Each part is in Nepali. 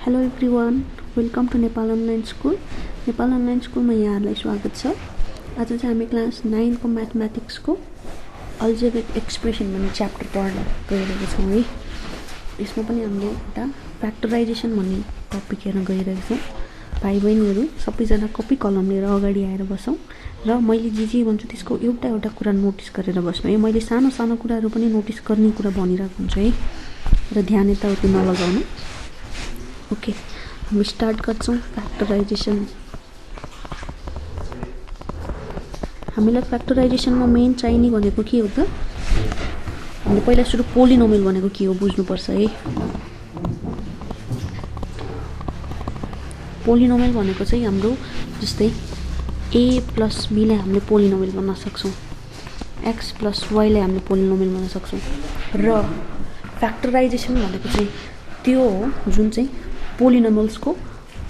Hello everyone, welcome to Nepal online school. Nepal online स्कुलमा यहाँहरूलाई स्वागत छ। आज चाहिँ हामी क्लास 9 को म्याथमेटिक्सको अल्जेब्रिक एक्सप्रेसन भन्ने च्याप्टर पढ्न गइरहेका छौँ है। यसमा पनि हामीले एउटा फ्याक्टराइजेसन भन्ने टपिक हेर्न गइरहेका छौँ। भाइ बहिनीहरू सबैजना कपी कलम लिएर अगाडि आएर बसौँ र मैले जे भन्छु त्यसको एउटा एउटा कुरा नोटिस गरेर बस्नु है। मैले सानो सानो कुराहरू पनि नोटिस गर्ने कुरा भनिरहेको हुन्छु है र ध्यान यताउति नलगाउनु। ओके, हामी स्टार्ट गर्छौँ फ्याक्टराइजेसन। हामीलाई फ्याक्टराइजेसनमा मेन चाहिने भनेको के हो त? हामीले पहिला सुरु पोलिनोमियल भनेको के हो बुझ्नुपर्छ है। पोलिनोमियल भनेको चाहिँ हाम्रो जस्तै a प्लस b लाई हामीले पोलिनोमियल भन्न सक्छौँ, x प्लस y लाई हामीले पोलिनोमियल भन्न सक्छौँ र फ्याक्टराइजेसन भनेको चाहिँ त्यो हो जुन चाहिँ पोलिनोमियल्स को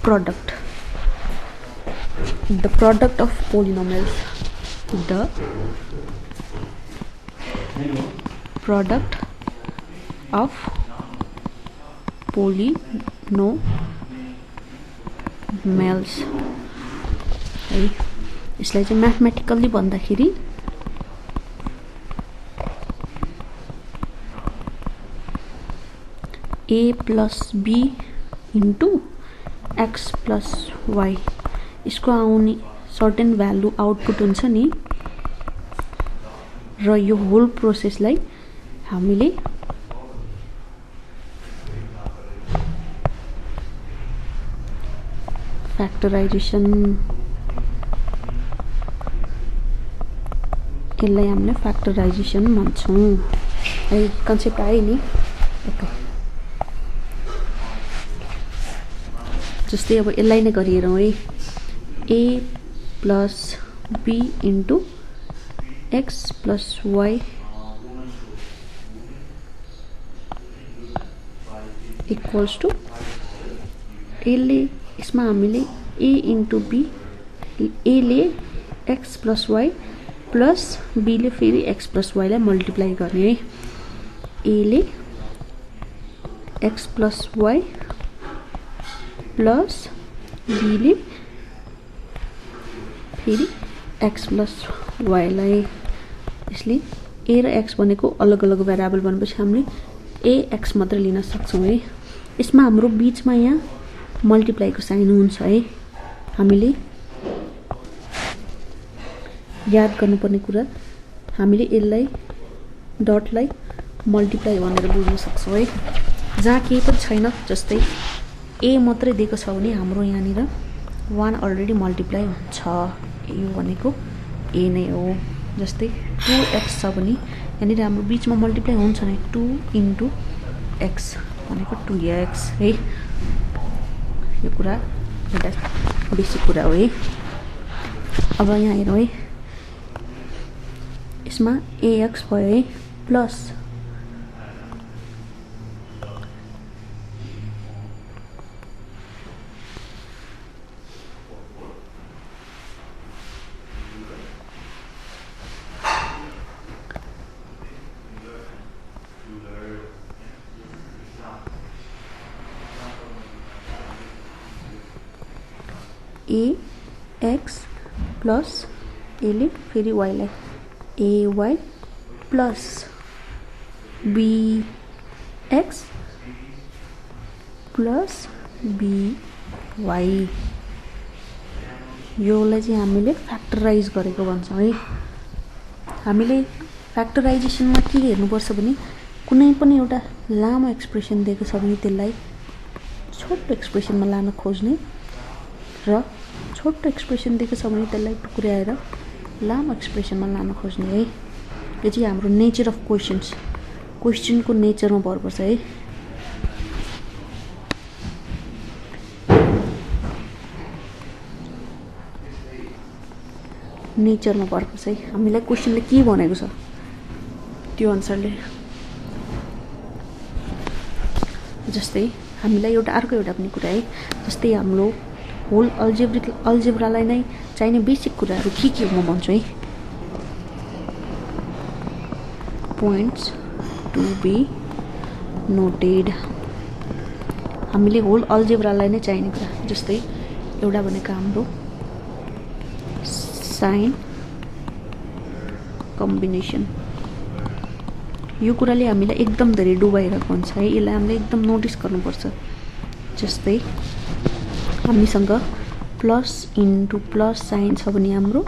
product, the product of polynomials, the product of polynomials है। यसलाई चाहिँ म्याथमेटिकल्ली भन्दाखेरि a plus b into x plus y, यसको आउने सर्टेन भ्यालु आउटपुट हुन्छ नि र यो होल प्रोसेसलाई हामीले फ्याक्टराइजेसन, यसलाई हामीले फ्याक्टराइजेसन भन्छौँ है। कन्सेप्ट आयो नि। ओके, जस्तै अब यसलाई नै गरिहेरौँ है। a plus b into x plus y equals to, यसले यसमा हामीले a इन्टु b, a ले x plus y plus b ले फेरि x प्लस y लाई मल्टिप्लाई गर्ने है। a ले x plus y plus b ले फेरि x प्लस y लाई, यसले a र x भनेको अलग अलग भेरिएबल भनेपछि हामीले a x मात्र लिन सक्छौँ है। यसमा हाम्रो बीचमा यहाँ मल्टिप्लाईको साइन हुन्छ है। हामीले याद गर्नुपर्ने कुरा, हामीले यसलाई डटलाई मल्टिप्लाई भनेर बुझ्न सक्छौँ है। जहाँ केही पनि छैन, जस्तै a मात्रै दिएको छ भने हाम्रो यहाँनिर 1 अलरेडी मल्टिप्लाई हुन्छ, यो भनेको a नै हो। जस्तै 2x छ भने यहाँनिर हाम्रो बीचमा मल्टिप्लाई हुन्छ नि, 2 इन्टु x भनेको 2x है। यो कुरा एउटा बेसिक कुरा हो है। अब यहाँ हेरौँ है, यसमा ax भयो है प्लस ax प्लस यसले फेरि y लाई ay plus bx plus by, योलाई चाहिँ हामीले फ्याक्टराइज गरेको भन्छौँ है। हामीले फ्याक्टराइजेसनमा के हेर्नुपर्छ भने कुनै पनि एउटा लामो एक्सप्रेसन दिएको छ भने त्यसलाई छोटो एक्सप्रेसनमा लान खोज्ने र छोटो एक्सप्रेसन दिएको छ भने त्यसलाई टुक्र्याएर लामो एक्सप्रेसनमा लान खोज्ने है। यो चाहिँ हाम्रो नेचर अफ क्वेसनको नेचरमा भर पर्छ है। नेचरमा भर पर्छ है। हामीलाई क्वेसनले के भनेको छ त्यो अनुसारले। जस्तै हामीलाई अर्को एउटा पनि कुरा है, जस्तै हाम्रो होल अल्जेब्रालाई नै चाहिने बेसिक कुराहरू के हो म भन्छु है। पोइन्ट्स टु बी नोटेड, हामीले होल अल्जेब्रालाई नै चाहिने कुरा। जस्तै एउटा भनेको हाम्रो साइन कम्बिनेसन, यो कुराले हामीलाई एकदम धेरै डुबाइरहेको हुन्छ है, यसलाई हामीले एकदम नोटिस गर्नुपर्छ। जस्तै हामीसँग प्लस इन्टु प्लस साइन छ भने हाम्रो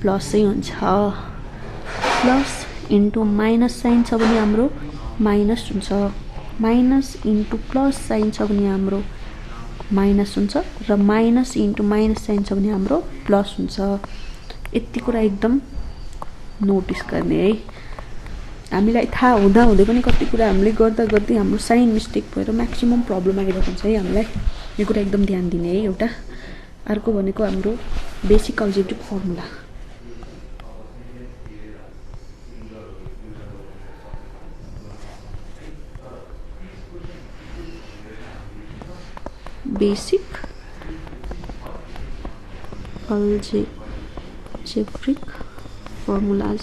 प्लसै हुन्छ, प्लस इन्टु माइनस साइन छ भने हाम्रो माइनस हुन्छ, माइनस इन्टु प्लस साइन छ भने हाम्रो माइनस हुन्छ, र माइनस इन्टु माइनस साइन छ भने हाम्रो प्लस हुन्छ। यति कुरा एकदम नोटिस गर्ने है। हामीलाई थाहा हुँदै पनि कति कुरा हामीले गर्दा गर्दै हाम्रो साइन मिस्टेक भएर म्याक्सिमम प्रब्लम आइरहेको हुन्छ है। हामीलाई यो कुरा एकदम ध्यान दिने है। एउटा अर्को भनेको हाम्रो basic algebraic formula. Basic algebraic formulas.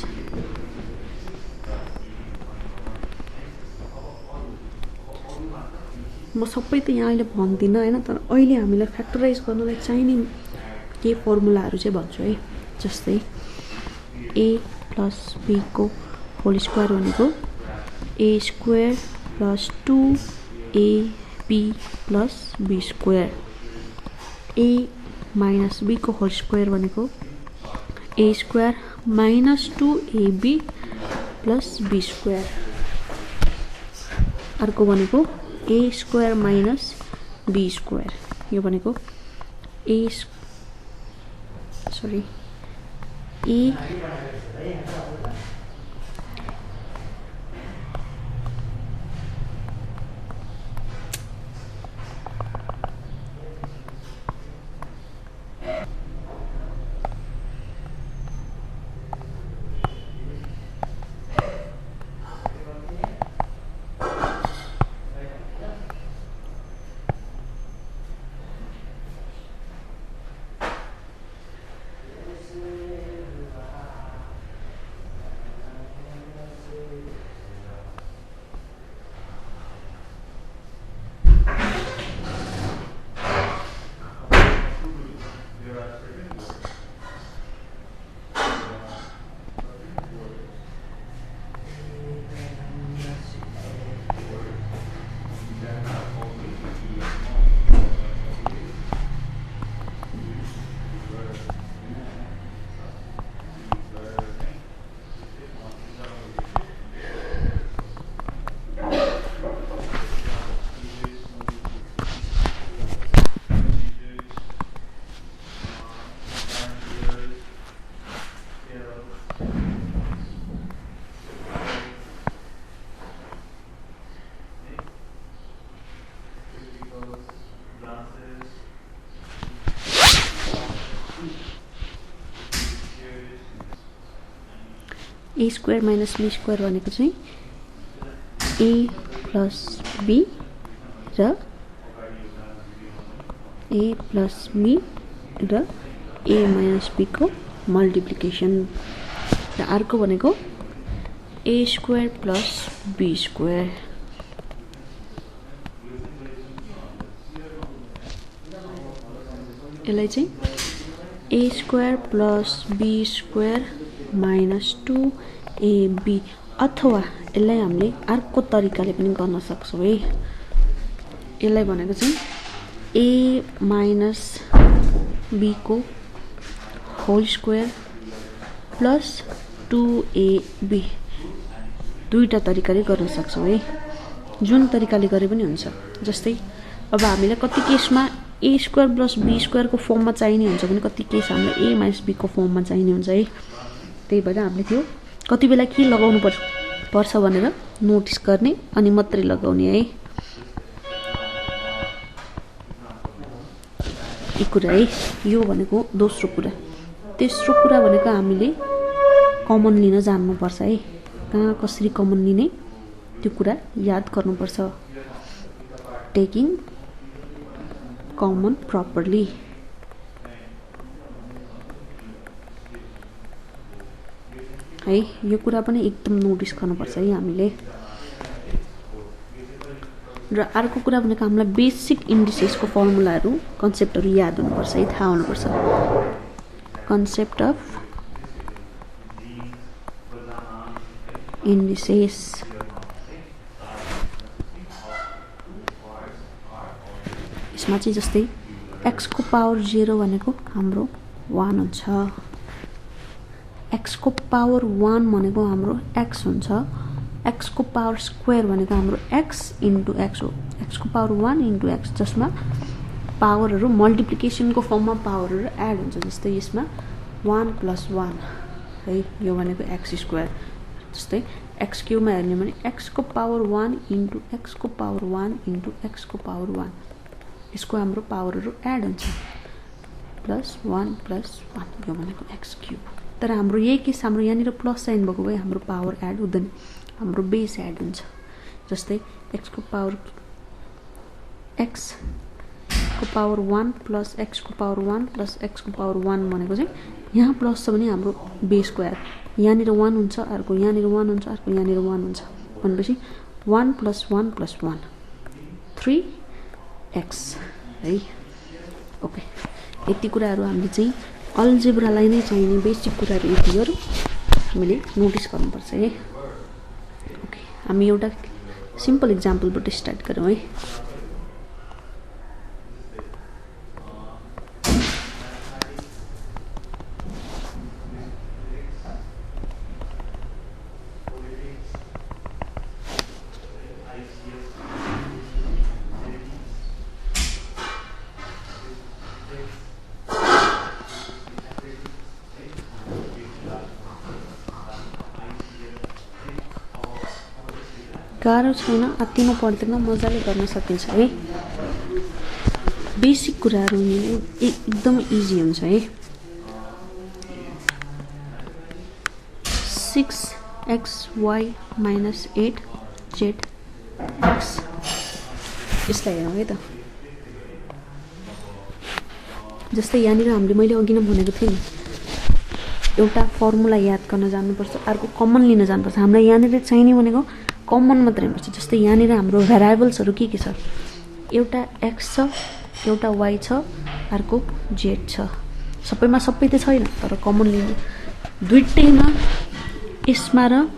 म सबै त यहाँ अहिले भन्दिनँ हैन, तर अहिले हामीलाई फ्याक्टराइज गर्नलाई चाहिने के फर्मुलाहरू चाहिँ भन्छु है। जस्तै a प्लस b को होल स्क्वायर भनेको a square plus 2ab plus b square, a minus b को होल स्क्वायर भनेको a square minus 2ab plus b square. अर्को भनेको a square minus b square, यो भनेको a square minus b square भनेको चाहिँ a प्लस b र a प्लस b र a माइनस b को मल्टिप्लिकेसन। र अर्को भनेको a square plus b square. यसलाई चाहिँ a square plus b square minus 2ab, अथवा यसलाई हामीले अर्को तरिकाले पनि गर्न सक्छौँ है। यसलाई भनेको चाहिँ a माइनस b को होल स्क्वायर प्लस 2ab, दुईटा तरिकाले गर्न सक्छौँ है। जुन तरिकाले गरे पनि हुन्छ। जस्तै अब हामीलाई कति केसमा a square plus b square को फर्ममा चाहिने हुन्छ भने कति केस हामीलाई a माइनस b को फर्ममा चाहिने हुन्छ है। त्यही भएर हामीले त्यो कति बेला के लगाउनु पर्छ भनेर नोटिस गर्ने अनि मात्रै लगाउने है। एक कुरा है, यो भनेको दोस्रो कुरा। तेस्रो कुरा भनेको हामीले कमन लिन जान्नुपर्छ है। कहाँ कसरी कमन लिने त्यो कुरा याद गर्नुपर्छ। Taking common properly. है यो कुरा पनि एकदम नोटिस गर्नुपर्छ है हामीले। र अर्को कुरा भनेको हामीलाई बेसिक इन्डिसेसको फर्मुलाहरू कन्सेप्टहरू याद हुनुपर्छ है, थाहा हुनुपर्छ। कन्सेप्ट अफ इन्डिसेस यसमा चाहिँ जस्तै x को पावर 0 भनेको हाम्रो 1 हुन्छ, x को पावर 1 भनेको हाम्रो x हुन्छ, x को पावर स्क्वायर भनेको हाम्रो x इन्टु x हो, x को पावर 1 इन्टु x, जसमा पावरहरू मल्टिप्लिकेसनको फर्ममा पावरहरू एड हुन्छ। जस्तै यसमा 1 + 1 है, यो भनेको x स्क्वायर। जस्तै x क्यूबमा हेर्ने भने x को पावर 1 इन्टु x को पावर 1 इन्टु x को पावर 1, यसको हाम्रो पावरहरू एड हुन्छ, +1 + 1, यो भनेको x क्यूब। तर हाम्रो यही केस हाम्रो यहाँनिर प्लस साइन भएको भए हाम्रो पावर एड हुँदैन, हाम्रो बेस एड हुन्छ। जस्तै x को पावर 1 + x को पावर 1 + x को पावर 1 भनेको चाहिँ यहाँ प्लस छ भने हाम्रो बेसको एड, यहाँनिर 1 हुन्छ, अर्को यहाँनिर 1 हुन्छ, अर्को यहाँनिर 1 हुन्छ भनेपछि 1 + 1 + 1 3x है। ओके, यति कुराहरू हामीले चाहिँ अल्जेब्रालाई नै चाहिने बेसिक कुराहरू यतिहरू हामीले नोटिस गर्नुपर्छ है। ओके, हामी एउटा सिम्पल इक्जाम्पलबाट स्टार्ट गरौँ है। गाह्रो छैन, आत्तिनु पर्दैन, मजाले गर्न सकिन्छ है। बेसिक कुराहरू एकदम इजी हुन्छ है। 6xy - 8zx यसलाई हेरौँ है त। जस्तै यहाँनिर हामीले मैले अघि नै भनेको थिएँ नि, एउटा फर्मुला याद गर्न जान्नुपर्छ, अर्को कमन लिन जानुपर्छ। हामीलाई यहाँनिर चाहिने भनेको कमन मात्रै पर्छ। जस्तै यहाँनिर हाम्रो भेरिएबल्सहरू के छ, एउटा x छ, एउटा y छ, अर्को z छ। सबैमा सबै त छैन, तर कमन लिनु दुईटैमा, यसमा र